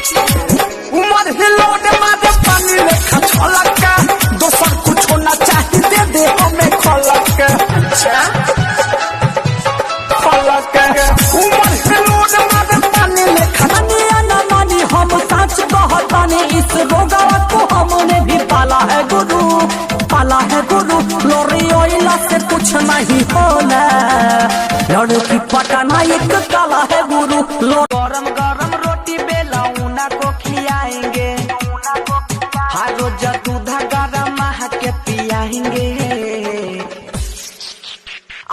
उमर हिलोड मारे पानी लेखा छलक दोसर कुछ ना चाहिए दे दे हमें खलक खलक उमर हिलोड मारे पानी लेखा ना मानी हम सच कहतानी इस रोगवा को हमने भी पाला है गुरु लोरी ओइला से कुछ नहीं होना लड़की पटाना एक कला है गुरु गरम गरम रोटी बेलौना को खिलाएंगे हर रोज दूध गरम के पियाएंगे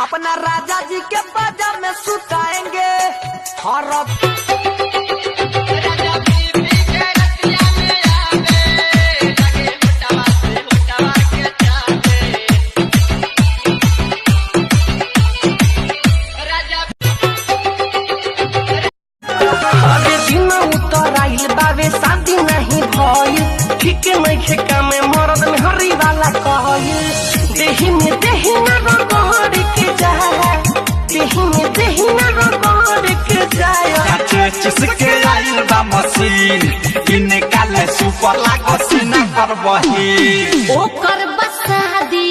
अपना राजा जी के बाजा में सुताएंगे हर शादी नहीं भइल ठीक नहीं काम में मरद में हरी वाला कहल देही में देही न रगड़ के जाए देही में देही न रगड़ के जाए चिसके आइल बा मशीन इने काले सुपर लागो सीना कर बही ओकर बसादी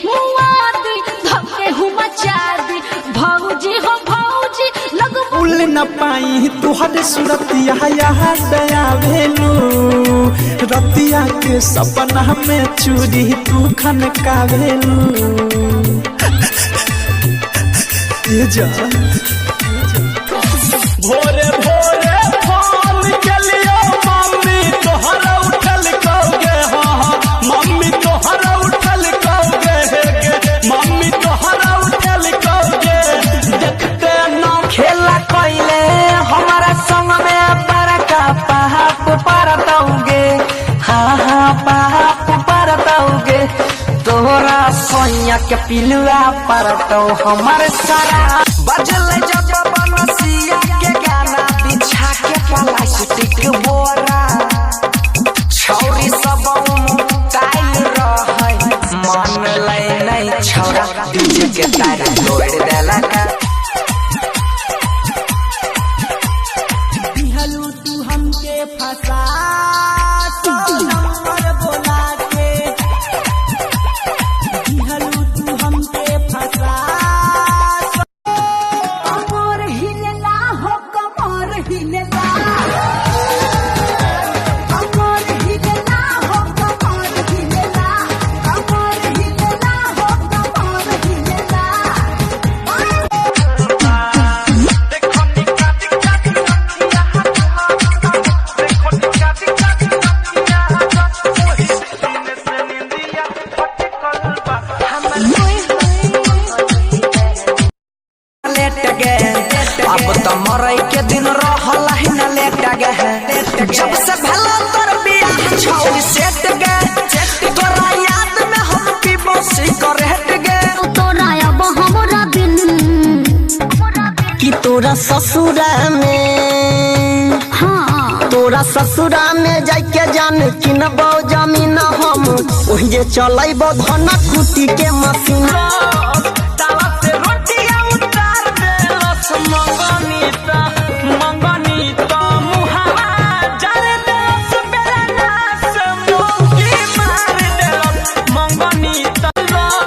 मुआदी धके हुमचादी भौजी हो भौजी लग भूल न पाई तुहरे सूरतिया यहाँ दया भेलू रतिया के सपना में चूरी तू खन का भेलू ये जा भोरे भोरे फोन के लिए मम्मी तोहरा उठल कहोगे हाँ मम्मी तोहरा उठल कहोगे मम्मी तोहरा उठल कहोगे देखते ना खेला कोइले हमारा संग में बड़का पाप परतौगे हाँ पाप परतौगे तोरा सोनिया के पिलुआ परतौ हमारे सारा बजल जब बनसिया के गाना बिछा के प्लास्टिक बोरा छौरी सब काई रहै मन लै नहीं छौरा डीजे के तार तोड़ देला का बिहलू तू हमके फसा तो नंबर बोला के बिहलू तू हमके फसा कमर हिलेला हो कमर हिलेला कमर हिलेला हो कमर हिलेला कमर हिलेला हो कमर हिलेला अब तो मरई के दिन रहल है न लेट गए जब से भला तोर बियाह छौरी सेट गए तोरा याद में हम पीबो सिगरेट गए तोरा अब हमरा बिन कि तोरा ससुरा में हाँ तोरा ससुरा में जाके जान किनबो जमीन हम ओहि जे चलैबो धन कुटी के मशीन